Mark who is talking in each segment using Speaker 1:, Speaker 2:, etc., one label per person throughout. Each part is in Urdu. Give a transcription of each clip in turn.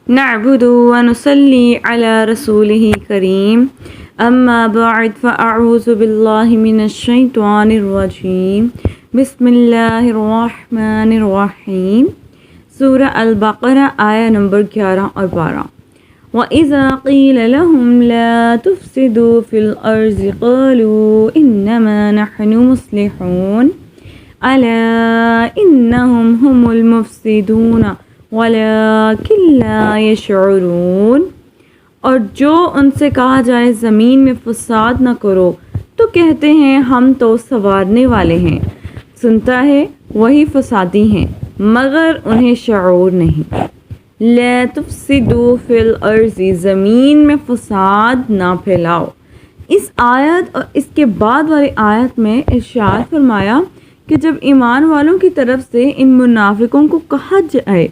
Speaker 1: نعبد ونصلي على رسوله الكريم أما بعد فأعوذ بالله من الشيطان الرجيم بسم الله الرحمن الرحيم سورہ البقرہ آیہ نمبر 11 اور 12 وَإِذَا قِيلَ لَهُمْ لَا تُفْسِدُوا فِي الْأَرْضِ قَالُوا إِنَّمَا نَحْنُ مُصْلِحُونَ أَلَا إِنَّهُمْ هُمُ الْمُفْسِدُونَ وَلَكِنْ لَا يَشْعُرُونَ۔ اور جو ان سے کہا جائے زمین میں فساد نہ کرو تو کہتے ہیں ہم تو سنوارنے والے ہیں، سنتا ہے وہی فسادی ہیں مگر انہیں شعور نہیں۔ لا تفسدوا فی الارض، زمین میں فساد نہ پھیلاؤ۔ اس آیت اور اس کے بعد والی آیت میں ارشاد فرمایا کہ جب ایمان والوں کی طرف سے ان منافقوں کو کہا جائے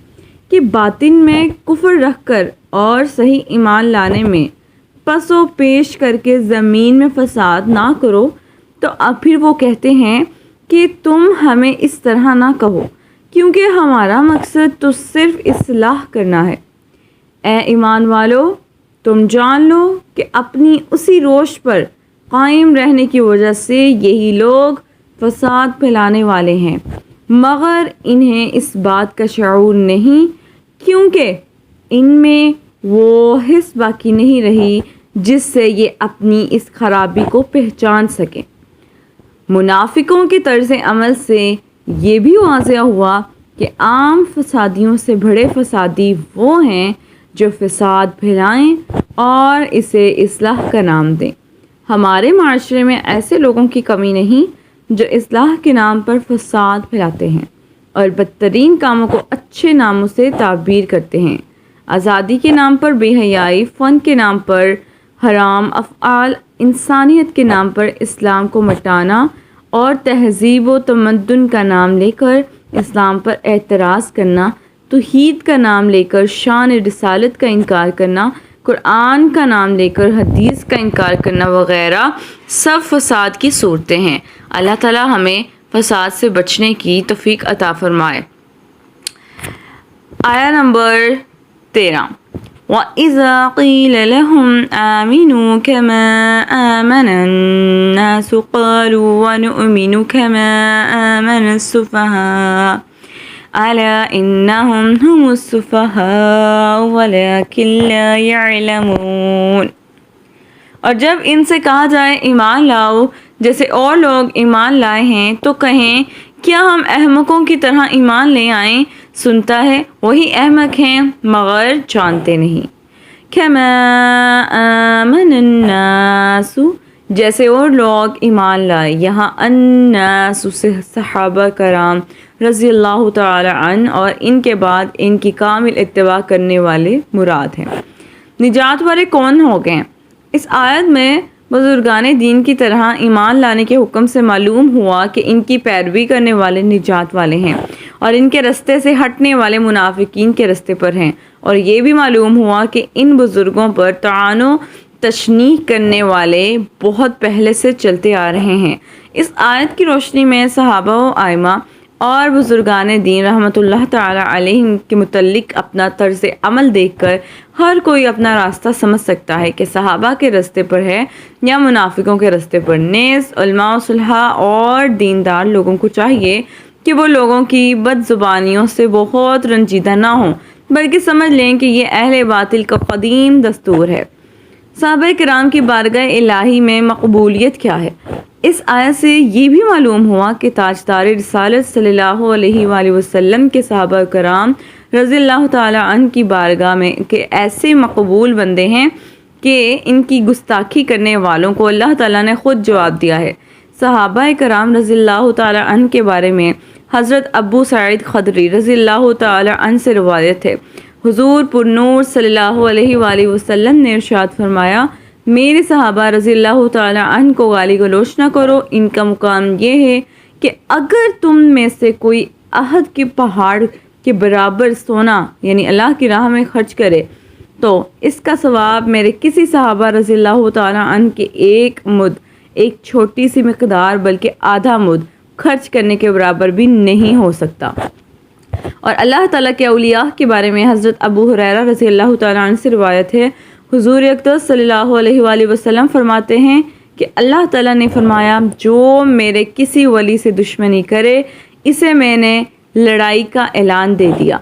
Speaker 1: کہ باطن میں کفر رکھ کر اور صحیح ایمان لانے میں پس و پیش کر کے زمین میں فساد نہ کرو، تو اب پھر وہ کہتے ہیں کہ تم ہمیں اس طرح نہ کہو کیونکہ ہمارا مقصد تو صرف اصلاح کرنا ہے۔ اے ایمان والو، تم جان لو کہ اپنی اسی روش پر قائم رہنے کی وجہ سے یہی لوگ فساد پھیلانے والے ہیں مگر انہیں اس بات کا شعور نہیں کیونکہ ان میں وہ حس باقی نہیں رہی جس سے یہ اپنی اس خرابی کو پہچان سکیں۔ منافقوں کے طرز عمل سے یہ بھی واضح ہوا کہ عام فسادیوں سے بڑے فسادی وہ ہیں جو فساد پھیلائیں اور اسے اصلاح کا نام دیں۔ ہمارے معاشرے میں ایسے لوگوں کی کمی نہیں جو اصلاح کے نام پر فساد پھیلاتے ہیں اور بدترین کاموں کو اچھے ناموں سے تعبیر کرتے ہیں۔ آزادی کے نام پر بے حیائی، فن کے نام پر حرام افعال، انسانیت کے نام پر اسلام کو مٹانا اور تہذیب و تمدن کا نام لے کر اسلام پر اعتراض کرنا، توحید کا نام لے کر شان رسالت کا انکار کرنا، قرآن کا نام لے کر حدیث کا انکار کرنا وغیرہ سب فساد کی صورتیں ہیں۔ اللہ تعالیٰ ہمیں فساد سے بچنے کی توفیق عطا فرمائے۔ آیہ نمبر 13 وَإِذَا قِيلَ لَهُمْ آمِنُوا كَمَا آمَنَ النَّاسُ قَالُوا وَنُؤْمِنُ كَمَا آمَنَ السُّفَهَاءُ أَلَا إِنَّهُمْ هُمُ السُّفَهَاءُ وَلَكِنْ لَا يَعْلَمُونَ۔ اور جب ان سے کہا جائے ایمان لاؤ جیسے اور لوگ ایمان لائے ہیں تو کہیں کیا ہم احمقوں کی طرح ایمان لے آئیں؟ سنتا ہے وہی احمق ہیں مگر جانتے نہیں۔ کما آمن الناس، جیسے اور لوگ ایمان لائے، یہاں الناس سے صحابہ کرام رضی اللہ تعالی عنہ اور ان کے بعد ان کی کامل اتباع کرنے والے مراد ہیں۔ نجات والے کون ہو گئے؟ اس آیت میں بزرگان دین کی طرح ایمان لانے کے حکم سے معلوم ہوا کہ ان کی پیروی کرنے والے نجات والے ہیں اور ان کے رستے سے ہٹنے والے منافقین کے رستے پر ہیں، اور یہ بھی معلوم ہوا کہ ان بزرگوں پر طعن و تشنیع کرنے والے بہت پہلے سے چلتے آ رہے ہیں۔ اس آیت کی روشنی میں صحابہ و ائمہ اور بزرگان دین رحمۃ اللہ تعالی علیہم کے متعلق اپنا طرز عمل دیکھ کر ہر کوئی اپنا راستہ سمجھ سکتا ہے کہ صحابہ کے راستے پر ہے یا منافقوں کے راستے پر۔ نیز علماء صلحاء اور دیندار لوگوں کو چاہیے کہ وہ لوگوں کی بد زبانیوں سے بہت رنجیدہ نہ ہوں بلکہ سمجھ لیں کہ یہ اہل باطل کا قدیم دستور ہے۔ صحابہ کرام کی بارگاہ الہی میں مقبولیت کیا ہے؟ اس آیت سے یہ بھی معلوم ہوا کہ تاجدار رسالت صلی اللہ علیہ وآلہ وسلم کے صحابہ کرام رضی اللہ تعالی عنہ کی بارگاہ میں کہ ایسے مقبول بندے ہیں کہ ان کی گستاخی کرنے والوں کو اللہ تعالیٰ نے خود جواب دیا ہے۔ صحابہ کرام رضی اللہ تعالی عنہ کے بارے میں حضرت ابو سعید خدری رضی اللہ تعالی عنہ سے روایت ہے، حضور پر نور صلی اللہ علیہ وآلہ وسلم نے ارشاد فرمایا، میرے صحابہ رضی اللہ تعالی عنہ کو گالی گلوچ نہ کرو، ان کا مقام یہ ہے کہ اگر تم میں سے کوئی احد کے پہاڑ کے برابر سونا یعنی اللہ کی راہ میں خرچ کرے تو اس کا ثواب میرے کسی صحابہ رضی اللہ تعالی عنہ کے ایک مد، ایک چھوٹی سی مقدار بلکہ آدھا مد خرچ کرنے کے برابر بھی نہیں ہو سکتا۔ اور اللہ تعالیٰ کے اولیاء کے بارے میں حضرت ابو ہریرہ رضی اللہ تعالیٰ عنہ سے روایت ہے، حضور اقدس صلی اللہ علیہ وآلہ وسلم فرماتے ہیں کہ اللہ تعالیٰ نے فرمایا، جو میرے کسی ولی سے دشمنی کرے اسے میں نے لڑائی کا اعلان دے دیا۔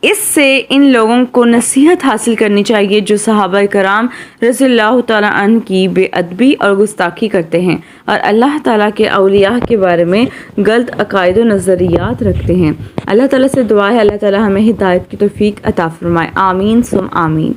Speaker 1: اس سے ان لوگوں کو نصیحت حاصل کرنی چاہیے جو صحابہ کرام رضی اللہ تعالیٰ عنہ کی بے ادبی اور گستاخی کرتے ہیں اور اللہ تعالیٰ کے اولیاء کے بارے میں غلط عقائد و نظریات رکھتے ہیں۔ اللہ تعالیٰ سے دعا ہے اللہ تعالیٰ ہمیں ہدایت کی توفیق عطا فرمائے، آمین ثم آمین۔